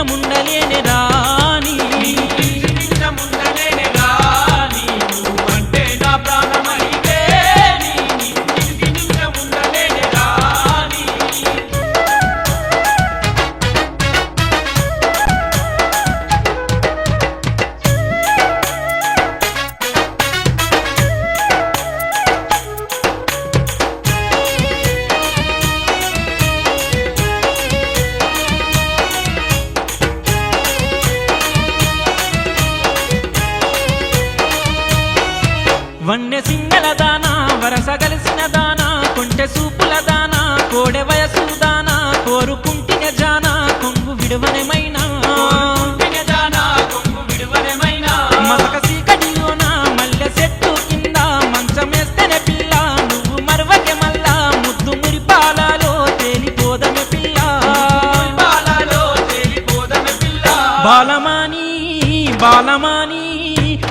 నిమిషముండలేని రాని నువ్వంటే నా ప్రాణమైతే నిమిషముండలేని రాని వన్నె సింగల దానా వరస కలిసిన దానా కొంటె సూపుల దానా కోడె వయసు దానా కోరుకుంటిన జానా కొంగు విడువనమైనా మసక సీకటిలోన మల్లె చెట్టు కింద మంచమేస్తేనే పిల్ల నువ్వు మరవకె మల్లా ముద్దు మురిపాలలో తేలిపోదమె పిల్ల బాలమాని బాలమాని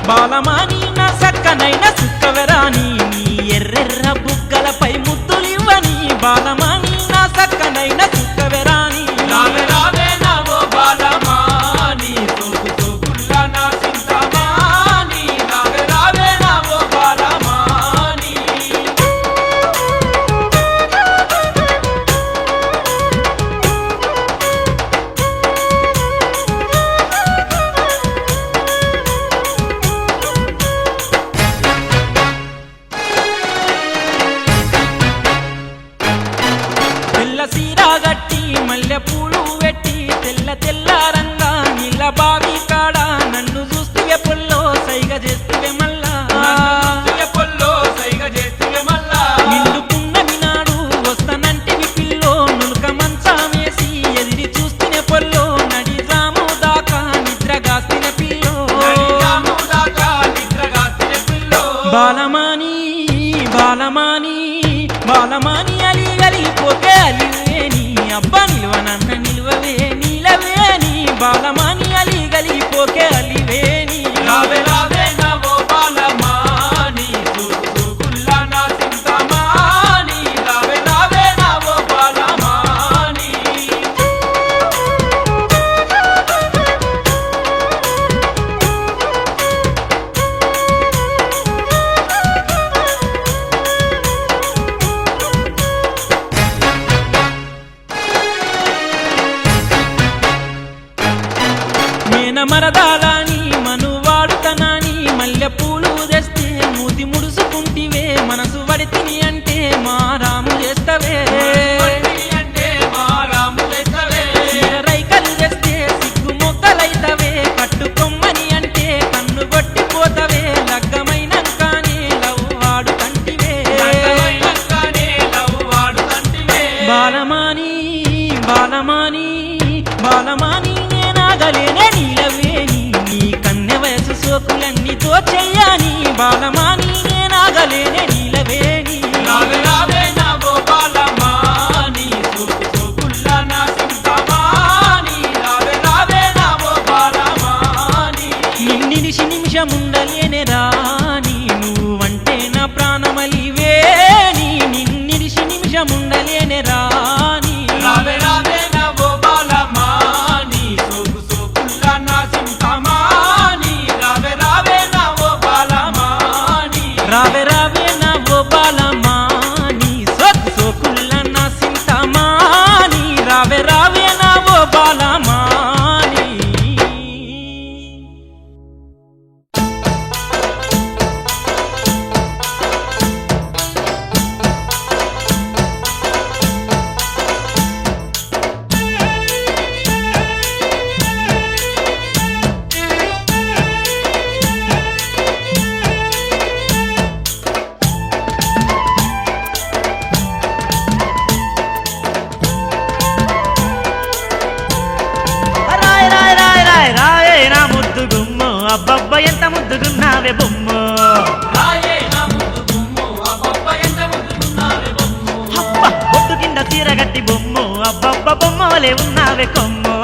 బాలమాని నా సక్కనైన సుక్కవరాని నీ ఎర్రెర్ర బుగ్గలపై ముద్దులివ్వని బాలమాని నా సక్కనైన సుక్కవరాని తెల్ల సీరాగట్టి మల్లె పూలు వెట్టి తెల్ల తెల్లారంగా నీళ్ళ బావి కాడ నన్ను చూస్తువే పొల్లో సైగ చేస్తువే మల్లా నిండుకున్నవి నాడు వస్తానంటివి పిల్లో నులుక మంచమేసి ఎదిరి చూస్తునే పొల్లో నడి రాము దాకా నిద్రగాస్తున్న పిల్లో బాలమాని బాలమాని బాలమాని అలి అలిపోతే అలివేని అబ్బా నిలువనన్న నిలువవే నీలవేని బాలమాని అలి గలిపోకే అలివేని మరదాలని మనువాడుతనాని మల్లె పూలు తెస్తే మూతి ముడుసుకుంటివే మనసు వడితిని అంటే మారాము చేస్తవే రైకలు తెస్తే సిగ్గు మొక్కలైతవే కట్టుకొమ్మని అంటే కన్ను కొట్టిపోతవే లగ్గమైనంకానే లవ్వాడు కంటివే బాలమాని బాలమాని బాలమాని నేనాగలేనే నీలవేని నీ కన్నె వయసు సోకులన్నీ తోచెయ్యాని బాలమాని నేనాగలేనే నీలవేని నిన్నిడిసి నిమిషముండలేనే రాని నువ్వంటే నా ప్రాణమలివేని నిన్నిడిసి నిమిషముండలేనే రాని రావే రావే నా ఓ బాలమాని సోకు సోకుల్ల నా సింతమాని రావే రావే నా ఓ బాలమాని అబ్బబ్బ ఎంత ముద్దుగున్నావే బొమ్మో అబ్బ బొట్టు కింద చీరగట్టి బొమ్మో అబ్బబ్బ బొమ్మలే ఉన్నావే కొమ్మో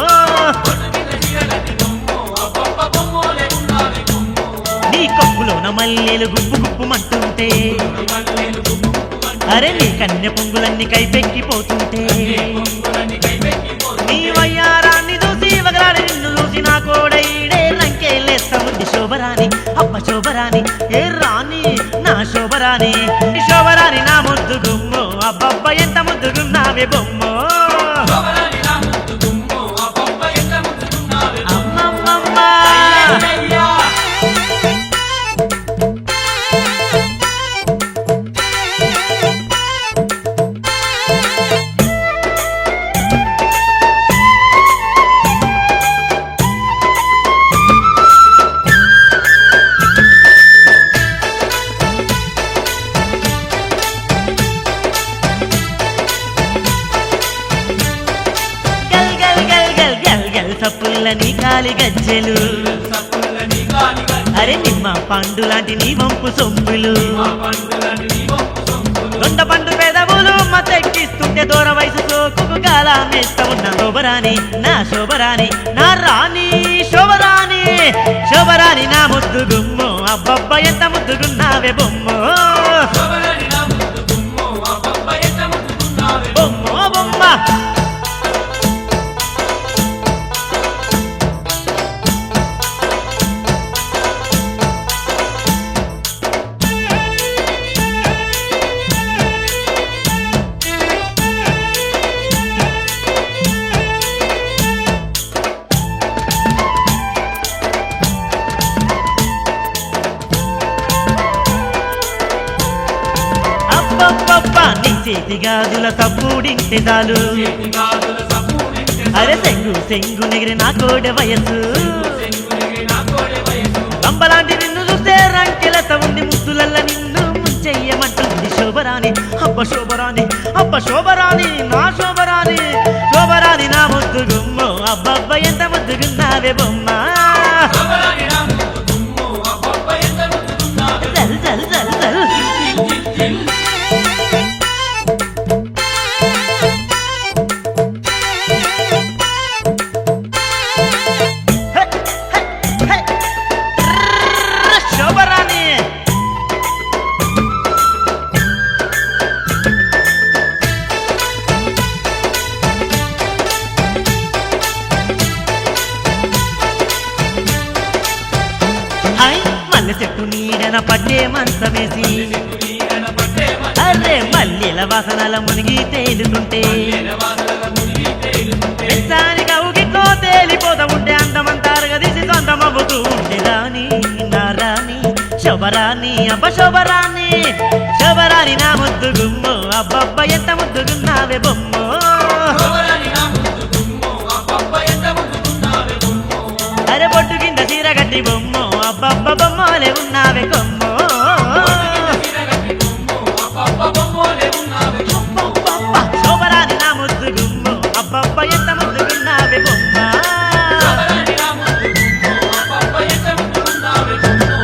నీ కొప్పులోన మల్లెలు గుప్పు గుప్పుమంటుంటే అరే నీ కన్నె పొంగులన్నీ కైపెక్కిపోతుంటే నీ వయ్యారాన్ని చూసి వగలాడి అబ్బ శోభరాణి ఏ రాణి నా శోభరాణి శోభరాణి నా ముద్దు గుమ్మో అబ్బబ్బ ఎంత ముద్దుగున్నావే బొమ్మో శోభరాణి నా ముద్దు గుమ్మో అబ్బబ్బ ఎంత ముద్దుగున్నావే అమ్మమ్మమ్మ అయ్యయ్యా గల్ గల్ గల్ గల్ గల్ గల్ సప్పుల్లని కాలి గజ్జెలు సప్పులని గాలిగా అరే నిమ్మ పండు లాంటి నీ వంపు సొంపులు మా పండులని నీ వంపు సొంపులు దొండ పండు పెదవులు మత్తెక్కిస్తుంటే దూర వయసు సోకుకు కాలామేస్తా ఉన్న శోభరాణి నా శోభరాణి నా రాణి శోభరాణి శోభరాణి నా ముద్దు గుమ్మో అబ్బబ్బ ఎంత ముద్దుగున్నావే బొమ్మో శోభరాణి నా ముద్దు గుమ్మో అబ్బబ్బ ఎంత ముద్దుగున్నావే బొమ్మో బొమ్మ అబ్బబ్బబ్బ నీ చేతి గాజుల తప్పుడింటే చాలు చేతి గాజుల సప్పుడింటే అరే సెంగు సెంగు నెగిరి నా కోడె వయసు సెంగులకి నా కోడె వయసు రంబలాంటి నిన్ను చూస్తే రంకెలత ఉంది ముద్దులల్ల నిన్ను ముంచెయ్యమంటుంది శోభరాణి అబ్బ శోభరాణి అబ్బ శోభరాణి నా శోభరాణి శోభరాణి నా ముద్దు గుమ్మో అబ్బబ్బ ఎంత ముద్దుగున్నావే బొమ్మ శోభరాణి నా ముద్దు గుమ్మో అబ్బబ్బ ఎంత ముద్దుగున్నావే చల్ చల్ చల్ చల్ జిల్ జిల్ హే, హే, హే. శోభరాణి హాయ్ మల్లె చెట్టు నీడన పట్టే మంచమేసి నీడన పట్టే అరే మల్లెల వాసనల మునిగి తేలుతుంటే వాసనల మునిగి తేలుతుంటే పెచ్చానిగా ఉగిట్లో తేలిపోతా ఉంటే అందమంతారు గదిసి సొంతమవుతూ ఉంటే రాణి నా రాణి శోభరాణి అబ్బ శోభరాణి శోభరాణి నా ముద్దు గుమ్మో అబ్బబ్బ ఎంత ముద్దుగున్నావే బొమ్మో శోభరాణి నా ముద్దు గుమ్మో అబ్బబ్బ ఎంత ముద్దుగున్నావే బొమ్మో అరే బొట్టు కింద చీర గట్టి బొమ్మో అబ్బబ్బ బొమ్మలే ఉన్నావే కొమ్మో తిరగటి బొమ్మో అబ్బబ్బ బొమ్మోలే ఉన్నావే బొమ్మో అబ్బబ్బ శోభరాని నా ముద్దు గుమ్మో అబ్బబ్బ ఎంత ముద్దుగున్నావే బొమ్మ శోభరాణి నా ముద్దు గుమ్మో అబ్బబ్బ ఎంత ముద్దుగున్నావే బొమ్మో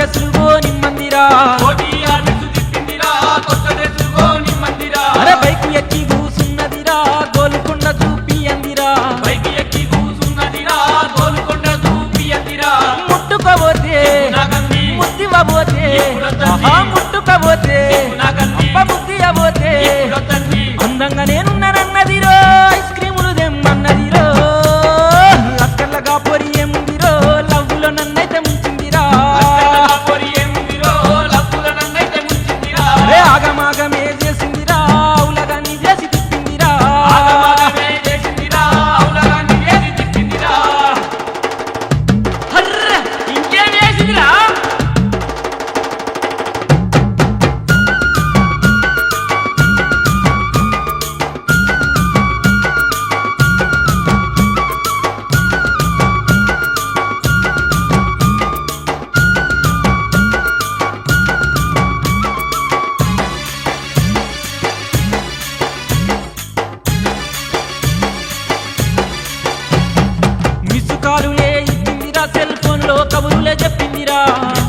డ్రెస్సులు నిమ్మందిరా కోటి ఆర్డర్స్ తిప్పిందిరా కొత్త డ్రెస్సులు నిమ్మందిరా అరే బైకు ఎక్కి కూసున్నదిరా గోలుకొండ చూపి అందిరా పైకి ఎక్కి కూసున్నదిరా గోలుకొండ చూపి అందిరా ముట్టుకోబోతే నాకంది ముద్దివ్వబోతే ఇప్పుడొద్దండి. ముట్టుకోబోతే నాకంది అప్ప ముద్దియబోతే ఇప్పుడొద్దండి. అందంగా నేనున్నానన్నదిరో ఐస్ క్రీములు దెమ్మన్నదిరో లక్కర్లగా పొరి ఏముందిరో లవ్వులో నన్నైతే ముంచిందిరా అక్కడగా పొరి ఏముందిరో లప్పుల నన్నైతే ముంచిందిరా అరే ఆగమాగమే చేసిందిరా అవులగాని చేసి తిప్పిందిరా ఆగమాగమే చేసిందిరా అవులగాన్ని చేసి తిప్పిందిరా హర్ర ఇంకేం చేసిందిరా మిసుకాలులే ఇచ్చిందిరా సెల్ ఫోన్ లో కబురులే చెప్పిందిరా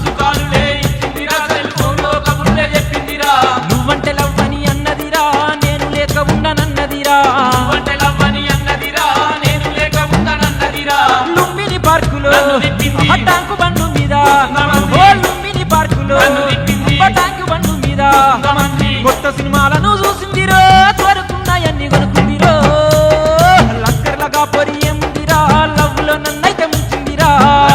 సుఖాలులే ఇచ్చిందిరా సెల్ ఫోన్ లో కబుర్లే చెప్పిందిరా నువ్వంటే లవ్వని అన్నదిరా నేను లేక ఉండనన్నదిరా వంటలవ్వని అన్నదిరా నేను లేక ఉండనన్నదిరా లుంబిని పార్కులో నన్ను తిప్పింది. టాంకు బండు మీద నమ్మంది. ఓ లుంబిని పార్కులో నన్ను తిప్పింది. టాంకు బండు మీద కొంతమంది కొత్త సినిమాలను చూసిందిరో త్వరకున్నాయన్ని కొనుక్కుందిరో లక్కర్లగా పొరి ఏముందిరా లవ్లో నన్నైతే ముంచిందిరా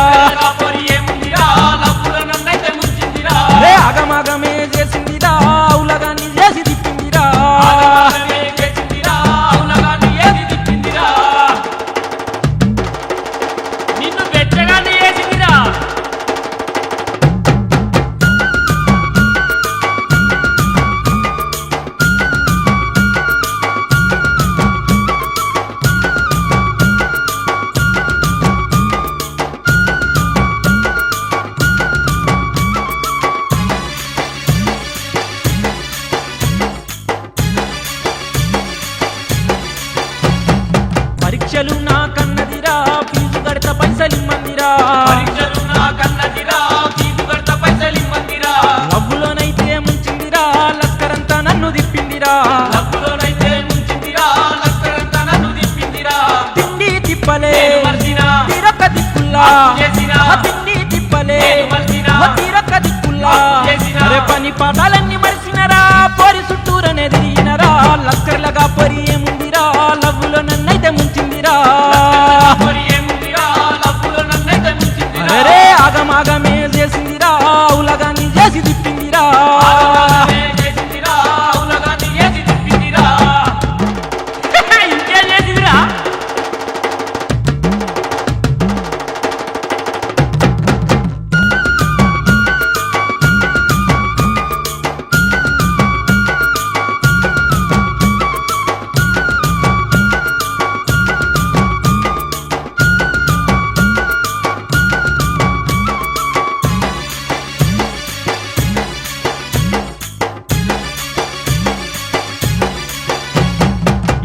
అక్కడగా పొరి ఏముందిరా లప్పుల నన్నైతే ముంచిందిరా రే ఆగమాగమే చేసిందిరా అవులగాన్ని చేసి తిప్పిందిరా ఆగమాగమే చేసిందిరా అవులగాన్ని ఏది తిప్పిందిరా నిన్ను బెచ్చగాన్ని చేసిందిరా పరీక్షలు నా కన్నదిరా ఫీజు కడత పైసలు ఇమ్మందిరా పరీక్షలు నా కన్నదిరా ఫీజు కడత పైసలు ఇమ్మందిరా లవ్వులోనైతే ముంచిందిరా లస్కరంతా నన్ను తిప్పిందిరా లప్పులోనైతే ముంచిందిరా లక్కడంతా నన్ను తిప్పిందిరా తిండి తిప్పలే నేను మర్చినా తీరొక్క దిక్కుల్లా అప్పు చేసినా ఆ తిండి తిప్పలే నేను మర్చినా ఓ తీరొక్క దిక్కుల్లా అప్పు చేసినా అరే పని పాటాలన్నీ మరిసినరా పొరి చుట్టూరనే తిరిగినరా లక్కర్లగా పొరి ఏముందిరా లవ్వులో నన్నైతే ముంచిందిరా పొరి ఏముందిరా లప్పులో నన్నైతే ముంచిందిరా అరే ఆగమాగమే చేసిందిరా అవులగాన్ని చేసి తిప్పిందిరా ఆగమాగమే చేసిందిరా అవులగాన్ని ఏది తిప్పిందిరా ఇంకేం చేసిందిరా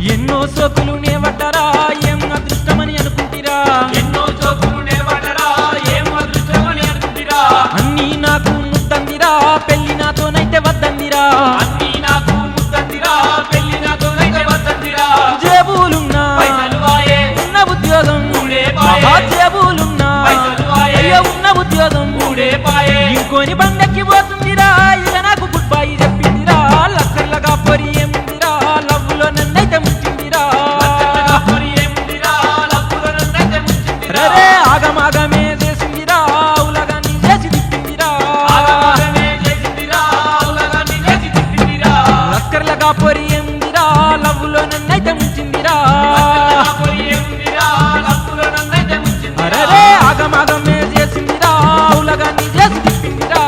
ఎన్నో సోకులు నేవట్టరా ఏం అదృష్టమని అనుకుంటిరా ఎన్నో చోకులు నేవడరా ఏం అదృష్టమని అనుకుంటిరా అన్నీ నాకు ముద్దందిరా పెళ్లి నాతోనైతే వద్దందిరా అన్నీ నాకు ముద్దందిరా పెళ్లి నాతోనైతే వద్దందిరా జేబులున్నా పైసలు వాయే ఉన్న ఉద్యోగం మూడే పాయే. ఆ జేబులున్నా పైసలు వాయే. అయ్యో ఉన్న ఉద్యోగం మూడే పాయే ఇంకోని బండెక్కి పోతుందిరా ఇక నాకు గుడ్ బై చెప్పిందిరా లక్కర్లగా పొరి ఏముందిరా లవ్వులో నన్నైతే ముంచిందిరా లక్కడగా పొరి ఏముందిరా లప్పులో నన్నైతే ముంచిందిరా రే ఆగమాగమే చేసిందిరా అవులగాన్ని చేసి తిప్పిందిరా ఆగమాగమే చేసిందిరా అవులగాన్ని చేసి తిప్పిందిరా లక్కర్లగా పొరి ఏముందిరా లవ్వులో నన్నైతే ముంచిందిరా లక్కడగా పొరి ఏముందిరా లప్పులో నన్నైతే ముంచిందిరా అరే ఆగమాగమే చేసిందిరా అవులగాన్ని చేసి తిప్పిందిరా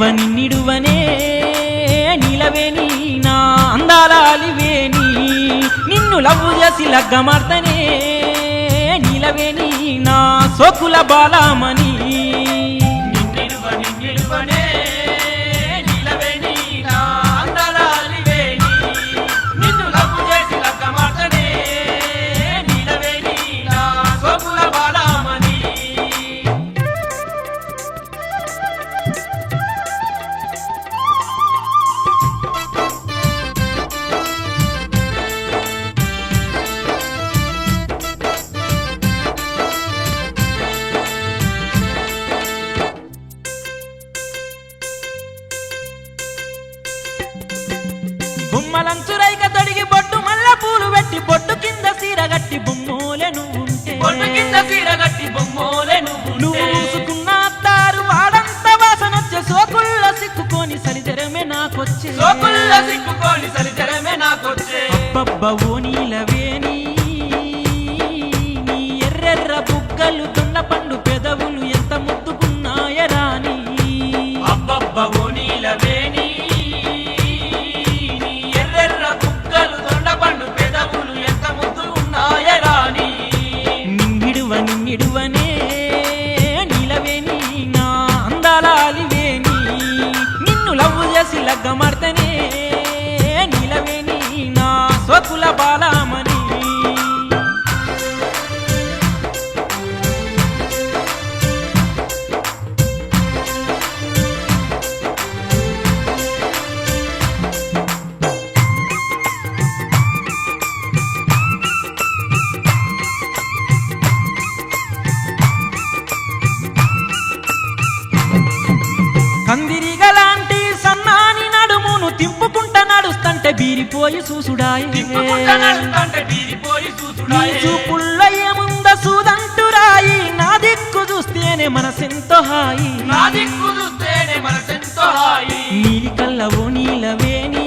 నిన్నిడువనే నీలవేణి నా అందాల అలివేణి నిన్ను లవ్వు చేసి లగ్గమార్తనే నీలవేణి నా సోకుల బాలామణి నిన్నిడువనే నీలవేణి నా అందాల అలివేణి నిన్ను లవ్వు చేసి లగ్గమార్తనే నీలవేణి నా సోకుల బాలామణి బొమ్మలంచురైక తొడిగి బొట్టు మల్ల పూలు పెట్టి బొట్టు కింద సీర గట్టి బొమ్మోలే నువ్వుంటే బొట్టు కింద సీర గట్టి బొమ్మోలే నువ్వు నువ్వు పూసుకున్న అత్తారు వాడంత వాసనొచ్చే సోకుల్ల సిక్కుకొని సరితరమే నాకొచ్చే సోకుల్ల సిక్కుకొని సరితరమే నాకొచ్చే అబ్బబ్బ ఓ నీలవేణి నీ ఎర్రెర్ర బుగ్గలు దొండ పండు పెదవులు ఎంత ముద్దుకున్నాయ రాని అబ్బబ్బ ఓ నీలవేణి నీ ఎర్రెర్ర బుగ్గలు దొండపండు పెదవులు ఎంత ముద్దుగున్నాయ రాణి నిన్నిడువనే నీలవేణి నా అందాల అలివేణి నిన్ను లవ్వు చేసి లగ్గమార్తనే నీలవేణి నా సోకుల బాలామణి కందిరిగలాంటి సన్నాని నడుమును తింపుకుంట నడుస్తంటే బీరిపోయి చూసుడాయే తిప్పుకుంట నడుస్తుంటే బీరిపోయి నీ చూసుడాయే చూపుల్లో ఏముంద సూదంటురాయి నా దిక్కు చూస్తేనే మనసెంతో హాయి నా దిక్కు చూస్తేనే మనసెంతో హాయి నీలి కల్లవో నీలవేణి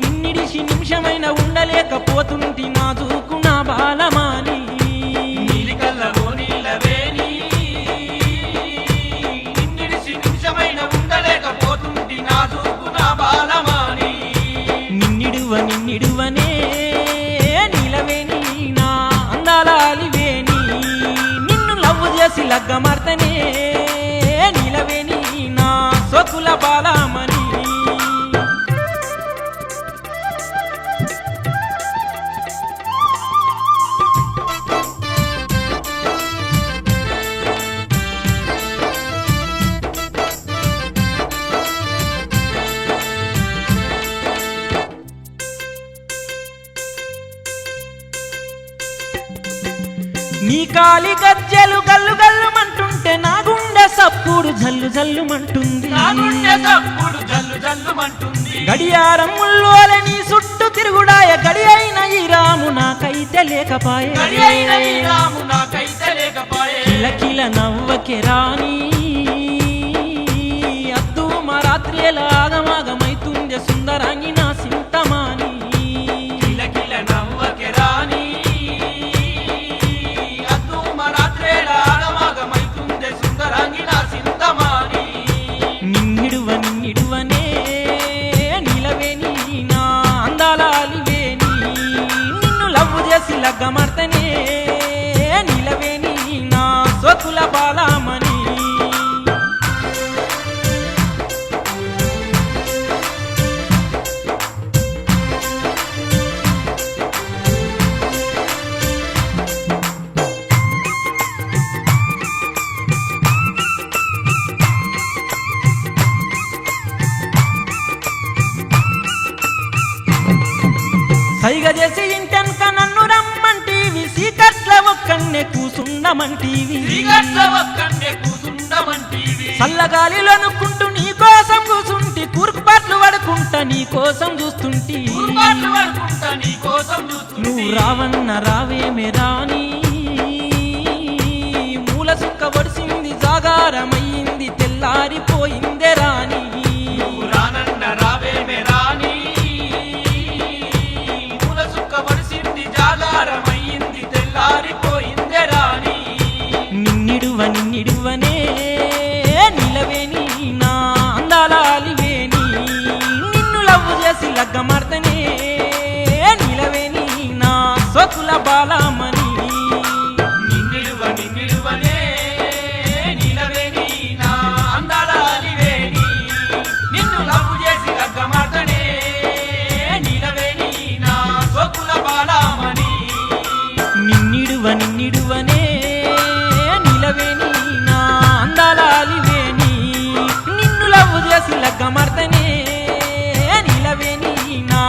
నిన్నిడిసి నిమిషమైన ఉండలేకపోతుంటి నాజూకు నా బాలమాని నీలికల్లవో నీలవేణి నిన్నిడిసి నిమిషమైన ఉండలేకపోతుంది నా చూపు నా బాలమాని నిన్నిడువనే నీలవేణి నా అందాల అలివేణి నిన్ను లవ్వు చేసి లగ్గమార్తనే నీలవేణి నా సోకుల బాలామణి నీ కాలి గజ్జెలు గల్లు గల్లుమంటుంటే నా గుండె సప్పుడు జల్లు జల్లుమంటుంది నా గుండె తప్పుడు జల్లు జల్లుమంటుంది గడియారం ముల్లోలే నీ చుట్టూ తిరుగుడాయ గడి అయిన ఈ రాము నాకైతే లేకపాయే గడి అయిన ఈ రాము నాకైతే లేకపాయే కిలకిల నవ్వకే రాని అద్దు మా రాత్రిలా ఆగమాగమైతుంది సుందరాంగి నా సింతమాని కిలకిల నవ్వకే రాణి అద్దు మరాత్రేల ఆగమాగమైతుందే సుందరాంగి నా సింతమాని నిన్నిడువనే నీలవేణి నా అందాల అలివేణి నిన్ను లవ్వు చేసి లగ్గమార్తనే నీలవేణి నా సోకుల బాలామణి సైగ చేసి ఇంటెనక నన్ను రమ్మంటీవి సీకట్ల ఒక్కన్నే కూసుండమంటీవి శ్రీగట్ల ఒక్కన్నే కూసుండమంటీవి చల్లగాలిలోనుకుంటూ నీ కోసం కూసుంటి కూర్పుపాట్లు పడుకుంటా నీ కోసం చూస్తుంటి ఊరుబాట్లు పడుకుంటా నీ కోసం చూస్తుంది నువ్వు రావన్న రావేమే రాని మూల సుక్క వడిసింది జాగారమయ్యింది తెల్లారిపోయిందే రాని నువ్వు రానన్న రావేమే రాణి మూల సుక్క వడిసింది జాగారమయ్యింది తెల్లారిపోయిందే రాణి నిన్నిడువనే నిలవే లగ్గమార్తనే నిలవేని నా సొకుల బాలమని నిన్నిడువనే నిలవేని నా అందాల అలివేని నిన్ను లవ్వు చేసి లగ్గమార్తనే నిలవేని నా సొకుల బాలమని నిన్నిడువనే నిలవేని నా అందాల అలివేని నిన్ను లవ్వు చేసి లగ్గమార్తనే నిలవేని నా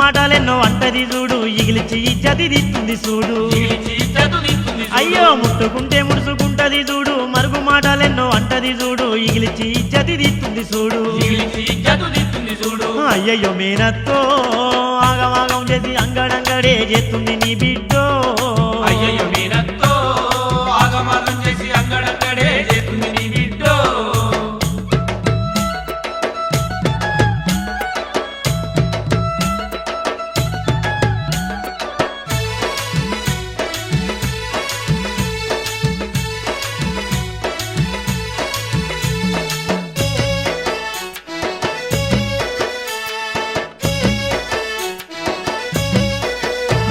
మాటలెన్నో అంటది చూడు ఇగిలిచి ఇజ్జతి దిస్తుంది చూడు మిగిలిచి ఇజ్జతు తీస్తుంది చూడు. అయ్యో ముట్టుకుంటే ముడుచుకుంటది చూడు మరుగు మాటలెన్నో అంటది చూడు ఇగిలిచి ఇజ్జతి దిస్తుంది చూడు మిగిలిచి ఇజ్జతు తీస్తుంది చూడు. అయ్యయ్యో మేనత్తో ఆగమాగం చేసి అంగడంగడే చేస్తుంది నీ బిడ్డో అయ్యయ్యో మీనత్తో ఆగమాగం చేసి అంగడంగడే చేస్తుంది నీ బిడ్డో.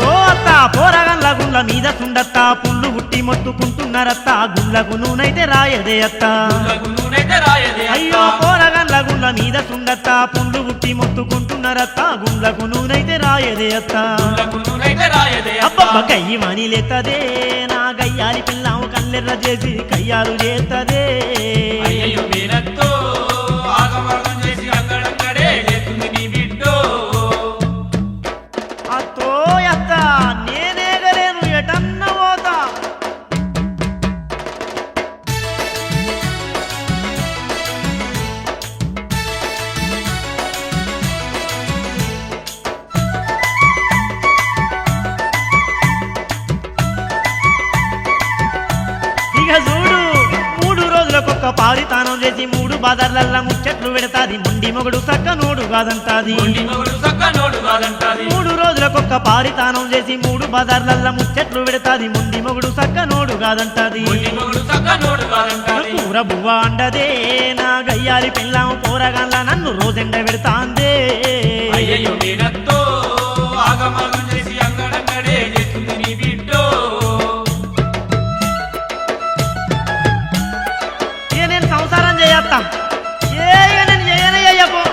ఓ అత్త పోరగండ్ల గుండ్ల మీద సుండత్త పుల్లు పుట్టి మొత్తుకుంటున్నారత్త గుండ్లకు నూనైతే రాయదే అత్త గుండ్లకు నూనెతే రాయదే అత్త. అయ్యో పోరగండ్ల గుండ్ల మీద సుండత్త పుల్లు పుట్టి మొత్తుకుంటున్నారత్త గుండ్లకు నూనైతే రాయదే అత్త గుండ్లకు నూనెతే రాయదే అత్త. అబ్బబ్బ గయ్యి మని లేతదే నా గయ్యాలి పిల్లం కల్లెర్ర చేసి కయ్యాలు చేస్తదే అయ్యయ్యో మీనత్తో ఆగమాగం చేసి అంగడంగడే చేస్తుంది నీ బిడ్డో. అత్తో అత్త నేనేగలేను ఎటన్న పోతా ఇక చూడు 3 రోజులకొక్క పారితానం చేసి 3 బాదర్లల్లా ముచ్చట్లు పెడతాది మొండి మొగుడు సక్క నోడు కాదంటాది మొండి మొగుడు సక్కనోడు కాదంటాది. 3 రోజులకొక్క పారితానం చేసి 3 బాదర్లల్లా ముచ్చట్లు పెడతాది మొండి మొగుడు సక్క నోడు కాదంటాది మొండి మొగుడు సక్కనోడు కాదంటాది. కూర బువ్వ అండదే నా గయ్యాలి పిల్లం పోరగాళ్ళ నన్ను రోజెండ పెడతాందే అయ్యయ్యో మీనత్తో ఆగమాగం చేసి అంగడంగడే చేస్తుంది నీ బిడ్డో. ఇక నేను సంసారం చేయత్తా నేను చేయనే చెయ్యపో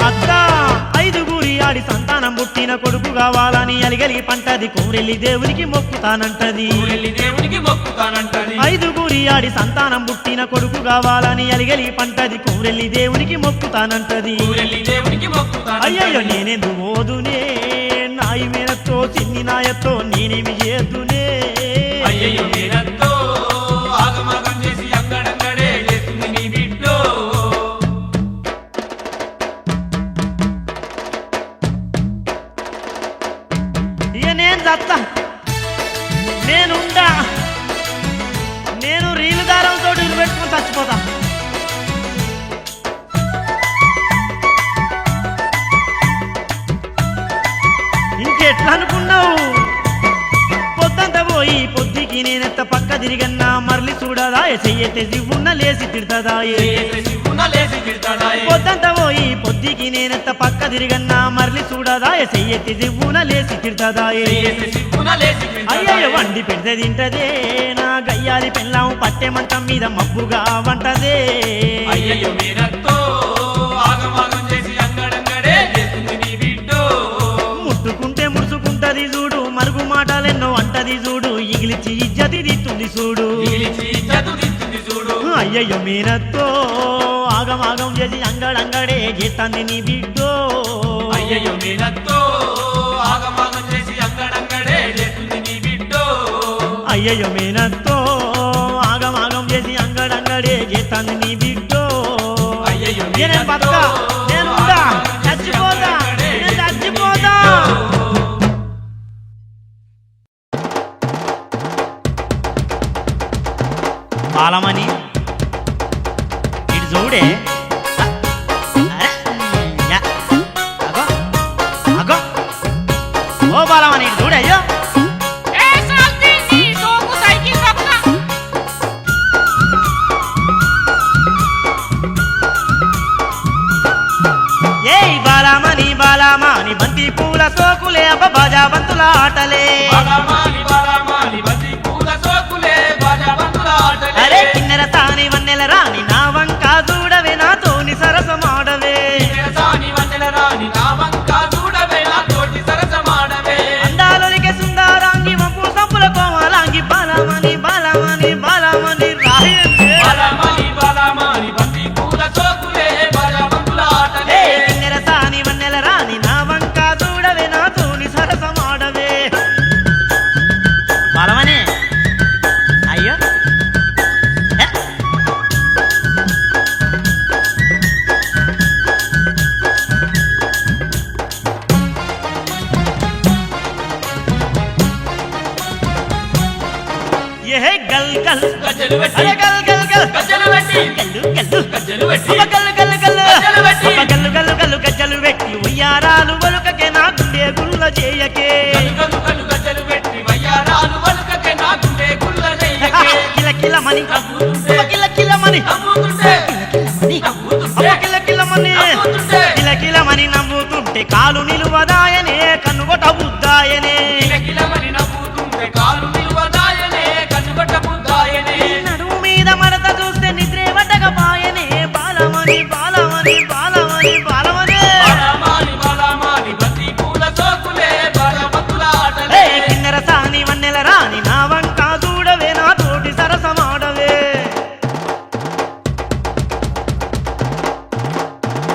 అత్త 5గురి ఆడి సంతానం పుట్టిన కొడుకు కావాలని అలిగలిగి పంటది కోరెల్లి దేవునికి మొక్కుతానంటది ఊరెళ్ళి దేవునికి మొక్కుతానంటది. 5గురి ఆడి సంతానం పుట్టిన కొడుకు కావాలని అలిగలిగి పంటది కోరెల్లి దేవునికి మొక్కుతానంటది ఊరెళ్ళి దేవునికి మొక్కుతానంటది. అయ్యయ్యో నేనెందు ఓదునే నాయి మేనతో చిన్ని నాయతో నేనేమి చేతునే అయ్యయ్యో మీనత్తో ఆగమాగం చేసి అంగడంగడే చేస్తుంది నీ బిడ్డో. ఇక నేను చత్తా నేనుండా నేను రీలు దారంతో పెట్టుకుని చచ్చిపోతా ఇంకెట్లా అనుకున్నావు పొద్దంతా పోయి పొద్దుకి నేనెత్త పక్క తిరిగన్నా మరలి చూడదా చెయ్యతే జివ్వున్న లేసి తిడతదాయే చేసే శివున లేసి తిడతాడాయే. పొద్దంతా పోయి పొద్దుకి నేనెత్త పక్క తిరిగన్నా మరలి చూడదా చెయ్యతే జివ్వున లేసి తిడతదాయే చేసే శివున లేసి అయ్యయ్య తిడతాడాయే. వండి పెడితే తింటదే నా గయ్యాలి పెళ్ళాం పట్టె మంచం మీద మబ్బుగా వంటదే అయ్యయ్యో మీనత్తో ఆగమాగం చేసి అంగడంగడే చేస్తుంది నీ బిడ్డో. ముట్టుకుంటే ముడుచుకుంటది చూడు మరుగు మాటలెన్నో అంటది చూడు ఇగిలిచి ఇజ్జతి దిస్తుంది చూడు మిగిలిచి ఇజ్జతు తీస్తుంది చూడు. అయ్యయ్యో మీనత్తో ఆగమాగం చేసి అంగడంగడే చేస్తాంది నీ బిడ్డో అయ్యయ్యో మీనత్తో ఆగమాగం చేసి అంగడంగడే చేస్తుంది నీ బిడ్డో. అయ్యయ్యో మీనత్తో ఆగమాగం చేసి అంగడంగడే చేస్తాంది నీ బిడ్డో అయ్యయ్యో నేను బతక నేను ఉండా చచ్చిపోతా నేను చచ్చిపోతా బాలమని ఇటు చూడే అరే, యా. అగో అగో ఓ బాలమని ఇటు చూడే అయ్యో ఏ సాల్తీ నీ సోకు సైకిల్ పక్క ఏయ్ బాలమని బాలమని బంతి పూల సోకులే అబ్బ బాజా బంతుల ఆటలే బాలమాలి బంతి పూల సోకులే బాజా బంతుల ఆటలే. అరే కిన్నెర తాని వన్నెల రాని నా వంక చూడవే నాతోని సరసమాడవే సాని వందెల రాణి నా వంక చూడవే నా తోటి సరసమాడవే. గల్ గజ్జలు పెట్టి అరే గల్ గల్ గల్ గజ్జలు పెట్టి గల్లు గల్లు గజ్జలు పెట్టి అబ్బ గల్లు గల్లు గల్లు గజ్జలు పెట్టి అబ్బ గల్లు గల్లు గల్లు గజ్జలు పెట్టి ఉయ్యారాలు ఒలుకకే నా గుండె గుల్ల చేయకే గలు గలు గలు గజ్జలు పెట్టి వయ్యారాలు వలుకకే నా గుండె గుల్ల చెయ్యకే కిల కిల మని నవ్వుతుంటే అబ్బ కిల కిల మని నవ్వుతుంటే నవ్వుతుంటే అబ్బ కిల కిల మని నవ్వుతుంటే కిల కిల మని నవ్వుతుంటే కాలు నిలువదాయనే కన్నుగొట బుద్దాయనే కిలకిలమని నవ్వుతుంటే కాలు నిలువదాయనే కన్నుగొట్ట బుద్ధాయనే నడుము మీద మడత చూస్తే నిద్రే పట్టకపాయనే బాలమని బాలమని బాలమని బాలమని బాలమాని బాలమాని బంతి పూల సోకులే బలమతుల ఆటలే కిన్నెర సాని వన్నెల రాని నా వంక చూడవే నా తోటి సరసమాడవే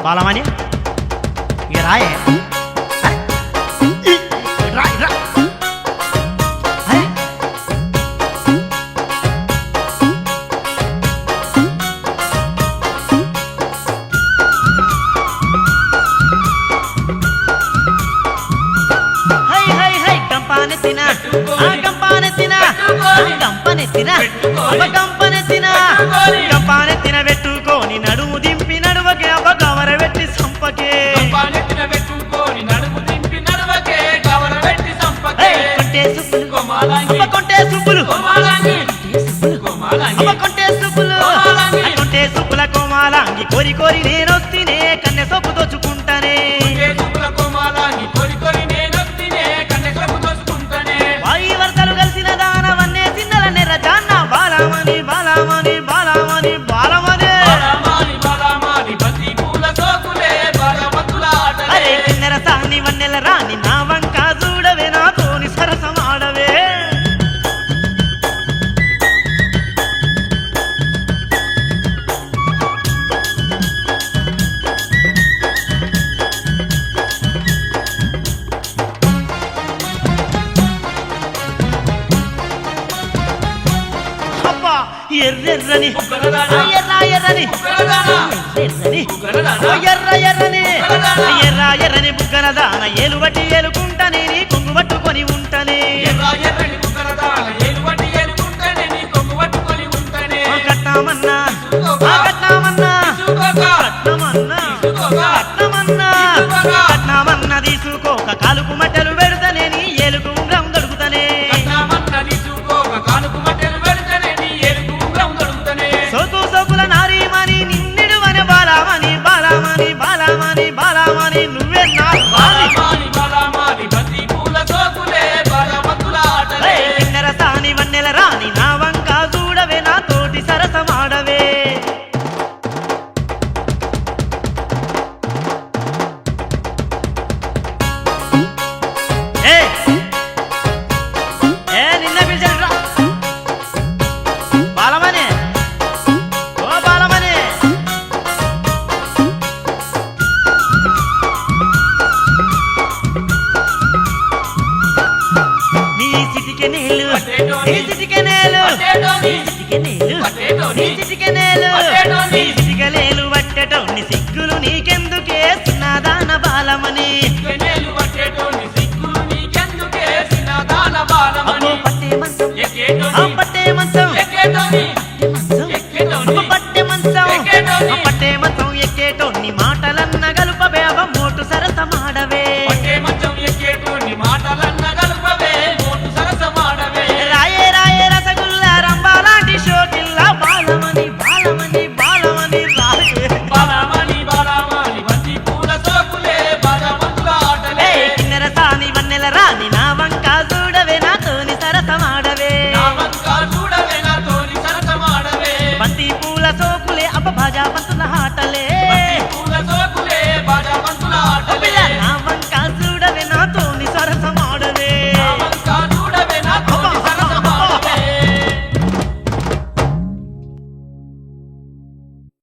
బాలమని ఇక రాయే రా రా అరే హై హై హై కంపానెత్తిన ఆ కంపానెత్తిన కంపనెత్తిన అబ్బ కంపనెత్తిన కంపానెత్తిన పెట్టుకొని నడుము దింపి నడువకే అబ్బ కవర పెట్టి సంపకే కంపానెత్తిన పెట్టుకొని నడుము దింపి నడవకే కవర పెట్టి సంపకే కొంటే సుబ్బులు కోమాలాంగి అబ్బ కొంటే సుబ్బులు కోమాలాంగి కోమాలాంగి అబ్బ కొంటే సుబ్బులు కోమాలాంగి. ఆ కొంటే సుబ్బుల కోమాలాంగి కోరి కోరి నేనొత్తినే కన్నె సొప్పు దోచుకుంటానే ఏ చుక్కుల కోమాలాంగి కొరి కొరి నేనొత్తినే కన్నె సొప్పు దోచుకుంటనే వాయి వరసలు కలిసిన దానవన్నే చిన్నల నెర్ర జాన్న బాలమని బాలమని బాలమని బాలమని బాలమాని బాలమాని బంతి పూల సోకులే బలమతుల అరే ఆటలే కిన్నెర సాని వన్నెల రాని నా వంక చూడవే నాతోని సరసమాడవే అబ్బా ఎర్రెర్రని ఉగ్గరదానా ఎర్ర ఎర్రని ఉగ్గరదానా ఎర్రని ఉగ్గరదానా ఎర్ర ఎర్రని ఎర్ర ఎర్రని బుగ్గన దాన ఏలుబట్టి